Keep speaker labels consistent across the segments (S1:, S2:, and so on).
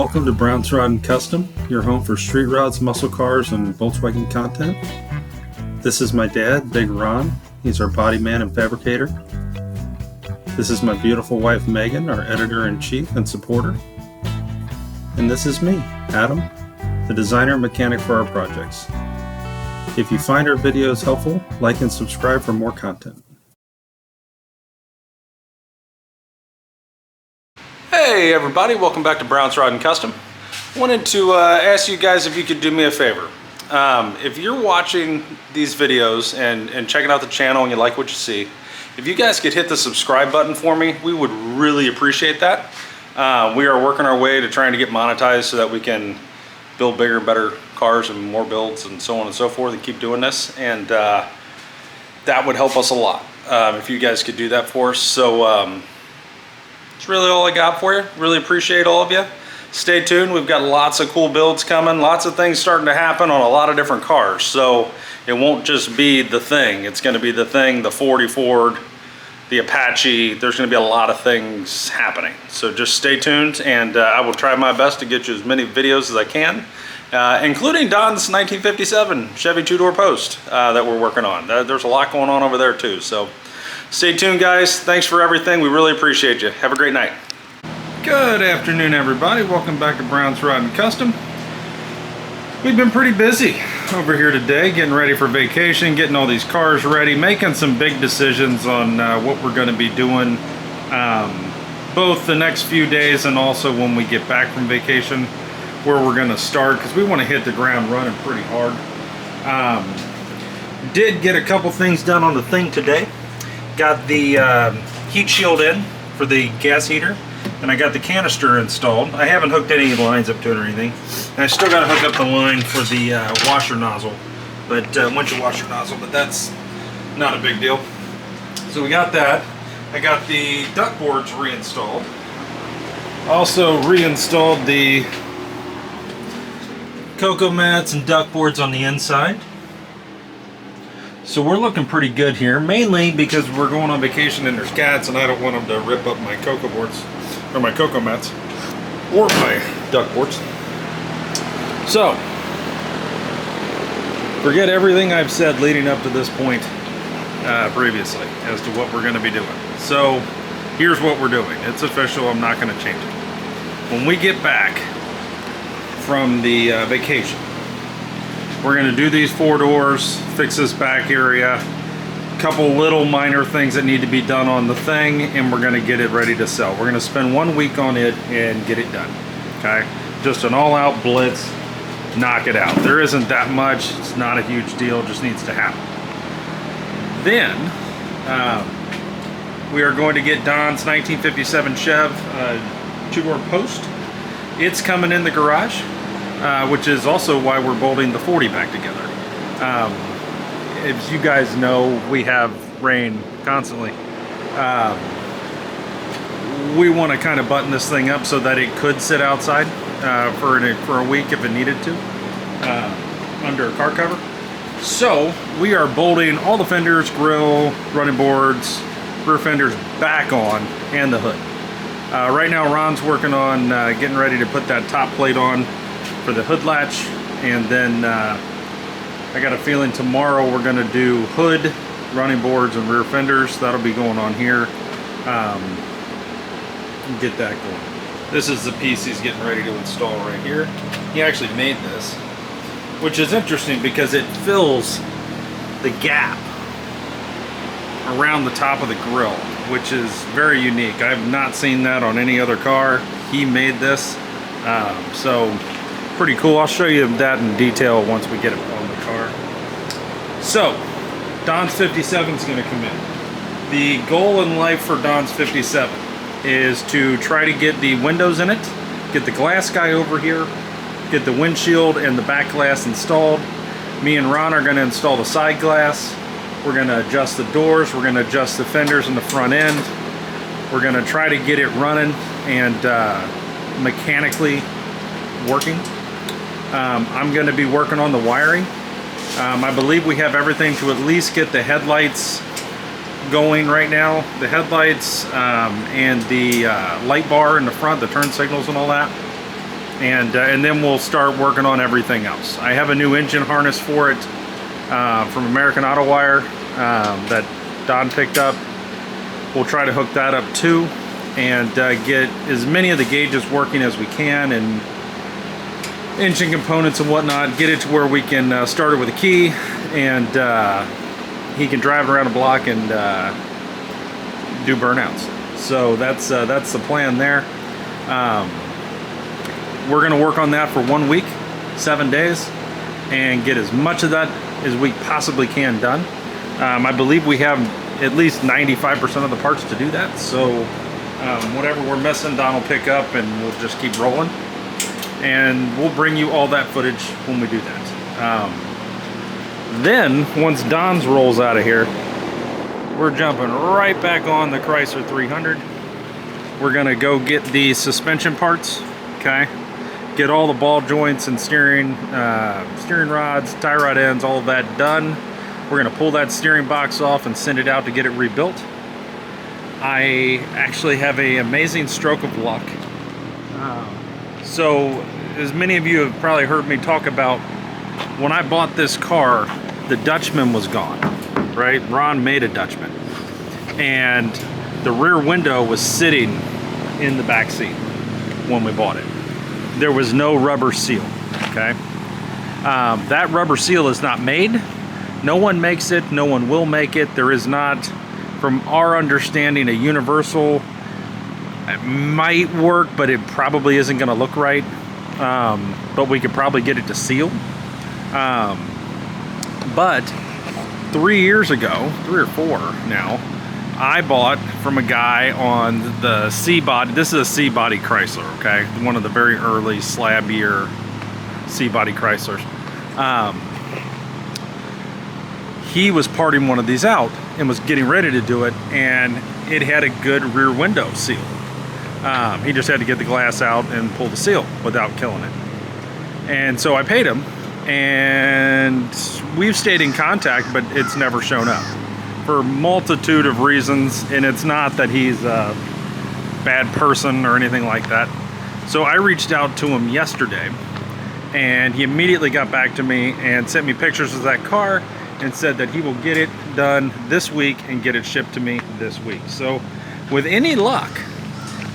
S1: Welcome to Brown's Rod and Custom, your home for street rods, muscle cars, and Volkswagen content. This is my dad, Big Ron. He's our body man and fabricator. This is my beautiful wife, Megan, our editor-in-chief and supporter. And this is me, Adam, the designer and mechanic for our projects. If you find our videos helpful, like and subscribe for more content.
S2: Hey everybody, welcome back to Brown's Rod and Custom. Wanted to ask you guys if you could do me a favor. If you're watching these videos and checking out the channel and you like what you see, if you guys could hit the subscribe button for me, we would really appreciate that. We are working our way to trying to get monetized so that we can build bigger and better cars and more builds and so on and so forth and keep doing this. And that would help us a lot if you guys could do that for us. So that's really all I got for you. Really appreciate all of you. Stay tuned. We've got lots of cool builds coming. Lots of things starting to happen on a lot of different cars. So it won't just be the Thing. It's going to be the Thing, the 40 Ford, the Apache. There's going to be a lot of things happening. So just stay tuned, and I will try my best to get you as many videos as I can, including Don's 1957 Chevy two-door post that we're working on. There's a lot going on over there too. So stay tuned, guys. Thanks for everything. We really appreciate you. Have a great night.
S1: Good afternoon, everybody. Welcome back to Brown's Rod and Custom. We've been pretty busy over here today, getting ready for vacation, getting all these cars ready, making some big decisions on what we're going to be doing both the next few days and also when we get back from vacation, where we're going to start, because we want to hit the ground running pretty hard. Did get a couple things done on the Thing today. Got the heat shield in for the gas heater, and I got the canister installed. I haven't hooked any lines up to it or anything. And I still got to hook up the line for the washer nozzle, but windshield washer nozzle, but that's not a big deal. So we got that. I got the duct boards reinstalled. Also reinstalled the cocoa mats and duct boards on the inside. So we're looking pretty good here, mainly because we're going on vacation and there's cats and I don't want them to rip up my cocoa boards, or my cocoa mats, or my duct boards. So, forget everything I've said leading up to this point previously as to what we're going to be doing. So, here's what we're doing. It's official, I'm not going to change it. When we get back from the vacation, we're going to do these 4 doors, fix this back area, couple little minor things that need to be done on the Thing, and we're going to get it ready to sell. We're going to spend 1 week on it and get it done. Okay? Just an all-out blitz, knock it out. There isn't that much. It's not a huge deal. It just needs to happen. Then, we are going to get Don's 1957 Chev two-door post. It's coming in the garage, which is also why we're bolting the 40 back together. As you guys know, we have rain constantly. We want to kind of button this thing up so that it could sit outside for a week if it needed to, under a car cover. So we are bolting all the fenders, grill, running boards, rear fenders back on, and the hood. Right now Ron's working on getting ready to put that top plate on for the hood latch, and then I got a feeling tomorrow we're going to do hood, running boards, and rear fenders. That'll be going on here. Get that going. This is the piece he's getting ready to install right here. He actually made this, which is interesting because it fills the gap around the top of the grill, which is very unique. I've not seen that on any other car. He made this, so pretty cool. I'll show you that in detail once we get it on the car. So, Don's 57 is going to come in. The goal in life for Don's 57 is to try to get the windows in it, get the glass guy over here, get the windshield and the back glass installed. Me and Ron are going to install the side glass. We're going to adjust the doors. We're going to adjust the fenders in the front end. We're going to try to get it running and mechanically working. I'm going to be working on the wiring. I believe we have everything to at least get the headlights going right now. The headlights and the light bar in the front, the turn signals and all that. and then we'll start working on everything else. I have a new engine harness for it from American Auto Wire that Don picked up. We'll try to hook that up too, and get as many of the gauges working as we can, and engine components and whatnot, get it to where we can start it with a key, and he can drive around a block and do burnouts. So that's the plan there. We're going to work on that for 1 week, 7 days, and get as much of that as we possibly can done. I believe we have at least 95% of the parts to do that. So whatever we're missing, Don will pick up, and we'll just keep rolling. And we'll bring you all that footage when we do that. Then, once Don's rolls out of here, we're jumping right back on the Chrysler 300. We're gonna go get the suspension parts, okay? Get all the ball joints and steering rods, tie rod ends, all of that done. We're gonna pull that steering box off and send it out to get it rebuilt. I actually have an amazing stroke of luck. So, as many of you have probably heard me talk about, when I bought this car, the Dutchman was gone, right? Ron made a Dutchman. And the rear window was sitting in the back seat when we bought it. There was no rubber seal, okay? That rubber seal is not made. No one makes it, no one will make it. There is not, from our understanding, a universal. It might work, but it probably isn't going to look right. But we could probably get it to seal. But 3 years ago, 3 or 4 now, I bought from a guy on the C-body. This is a C-body Chrysler, okay? One of the very early slabbier C-body Chryslers. He was parting one of these out and was getting ready to do it, and it had a good rear window seal. He just had to get the glass out and pull the seal without killing it. And so I paid him, and we've stayed in contact, but it's never shown up for a multitude of reasons. And it's not that he's a bad person or anything like that. So I reached out to him yesterday, and he immediately got back to me and sent me pictures of that car and said that he will get it done this week and get it shipped to me this week. So with any luck,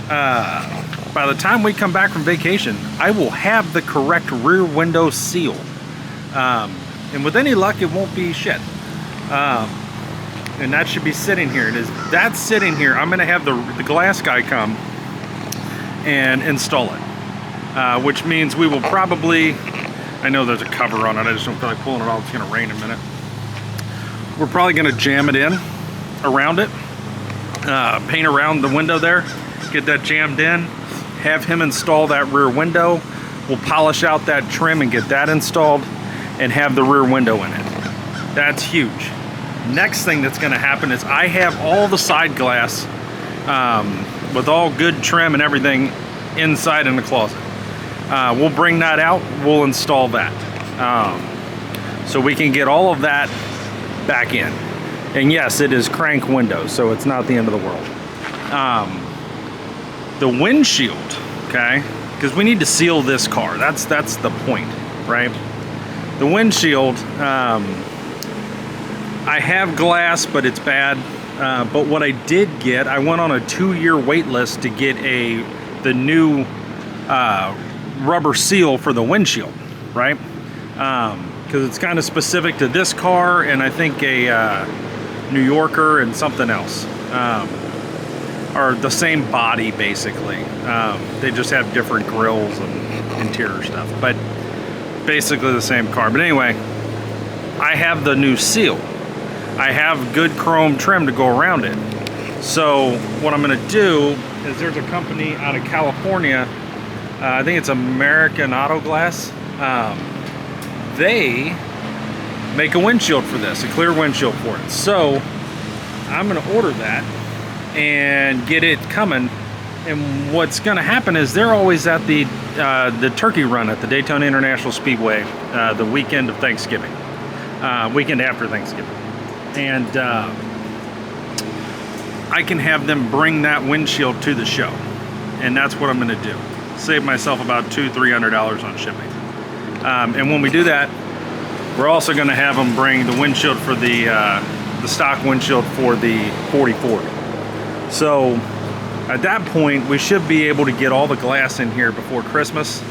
S1: by the time we come back from vacation, I will have the correct rear window seal. And with any luck, it won't be shit. And that should be sitting here. That's sitting here. I'm gonna have the glass guy come and install it. Which means we will probably, I know there's a cover on it, I just don't feel like pulling it off. It's gonna rain in a minute. We're probably gonna jam it in around it, paint around the window there, get that jammed in, have him install that rear window. We'll polish out that trim and get that installed and have the rear window in it. That's huge. Next thing that's gonna happen is I have all the side glass with all good trim and everything inside in the closet. We'll bring that out, we'll install that. So we can get all of that back in. And yes, it is crank windows, so it's not the end of the world. The windshield, okay? Because we need to seal this car. That's the point, right? The windshield, I have glass, but it's bad. But what I did get, I went on a 2-year wait list to get the new rubber seal for the windshield, right? Because it's kind of specific to this car, and I think a New Yorker and something else. Are the same body, basically. They just have different grills and interior stuff, but basically the same car. But anyway, I have the new seal. I have good chrome trim to go around it. So what I'm gonna do is, there's a company out of California, I think it's American Auto Glass. They make a windshield for this, a clear windshield for it. So I'm gonna order that and get it coming. And what's gonna happen is they're always at the turkey run at the Daytona International Speedway the weekend of Thanksgiving, weekend after Thanksgiving. And I can have them bring that windshield to the show. And that's what I'm gonna do. save myself about $200–300 on shipping. And when we do that, we're also going to have them bring the windshield for the stock windshield for the 44. So at that point, we should be able to get all the glass in here before Christmas.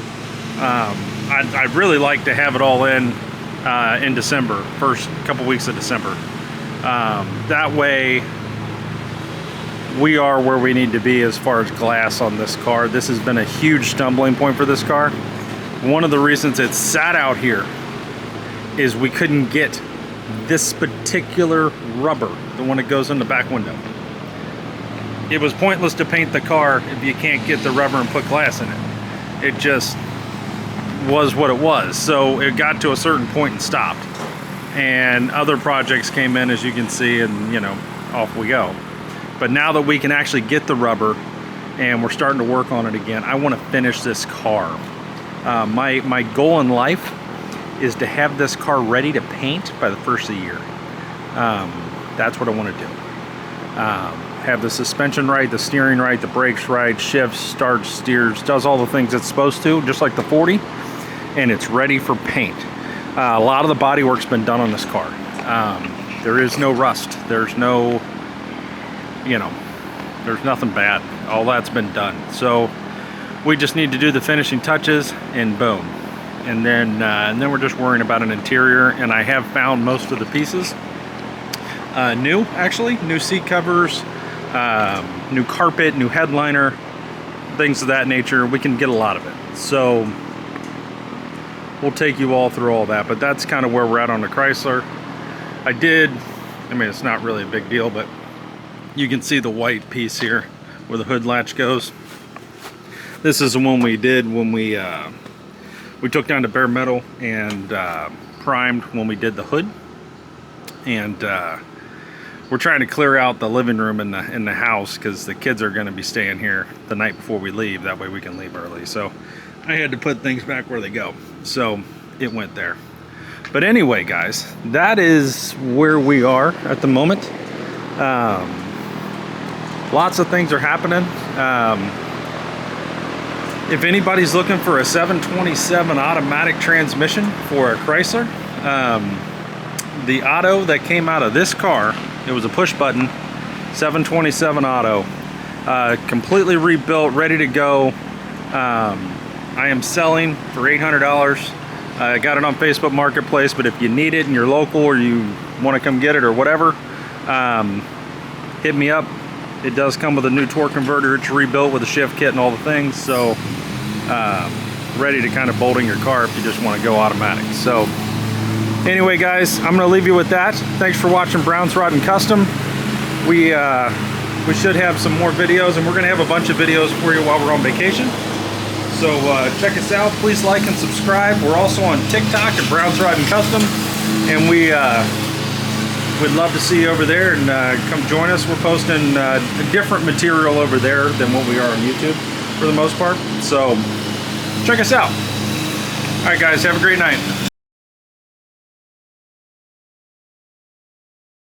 S1: I'd really like to have it all in December, first couple weeks of December. That way we are where we need to be as far as glass on this car. This has been a huge stumbling point for this car. One of the reasons it sat out here is we couldn't get this particular rubber, the one that goes in the back window. It was pointless to paint the car if you can't get the rubber and put glass in it. It just was what it was. So it got to a certain point and stopped. And other projects came in, as you can see, and you know, off we go. But now that we can actually get the rubber and we're starting to work on it again, I want to finish this car. My goal in life is to have this car ready to paint by the first of the year. That's what I want to do. Have the suspension right, the steering right, the brakes right, shifts, starts, steers, does all the things it's supposed to, just like the 40, and it's ready for paint. A lot of the bodywork's been done on this car. There is no rust. There's no, you know, there's nothing bad. All that's been done. So we just need to do the finishing touches and boom. And then we're just worrying about an interior, and I have found most of the pieces. New, actually, new seat covers, new carpet, new headliner, things of that nature. We can get a lot of it. So we'll take you all through all that, but that's kind of where we're at on the Chrysler. I mean, it's not really a big deal, but you can see the white piece here where the hood latch goes. This is the one we did when we took down to bare metal and primed when we did the hood. And we're trying to clear out the living room in the house because the kids are going to be staying here the night before we leave. That way we can leave early. So I had to put things back where they go. So it went there. But anyway, guys, that is where we are at the moment. Lots of things are happening. If anybody's looking for a 727 automatic transmission for a Chrysler, the auto that came out of this car, it was a push button 727 auto, completely rebuilt, ready to go. I am selling for $800. I got it on Facebook Marketplace, but if you need it and you're local or you want to come get it or whatever, hit me up. It does come with a new torque converter. It's rebuilt with a shift kit and all the things, so ready to kind of bolt in your car if you just want to go automatic. So anyway, guys, I'm going to leave you with that. Thanks for watching Brown's Rod and Custom. We should have some more videos, and we're going to have a bunch of videos for you while we're on vacation. So check us out. Please like and subscribe. We're also on TikTok at Brown's Rod and Custom, and we'd love to see you over there, and come join us. We're posting different material over there than what we are on YouTube for the most part. So check us out. All right, guys, have a great night.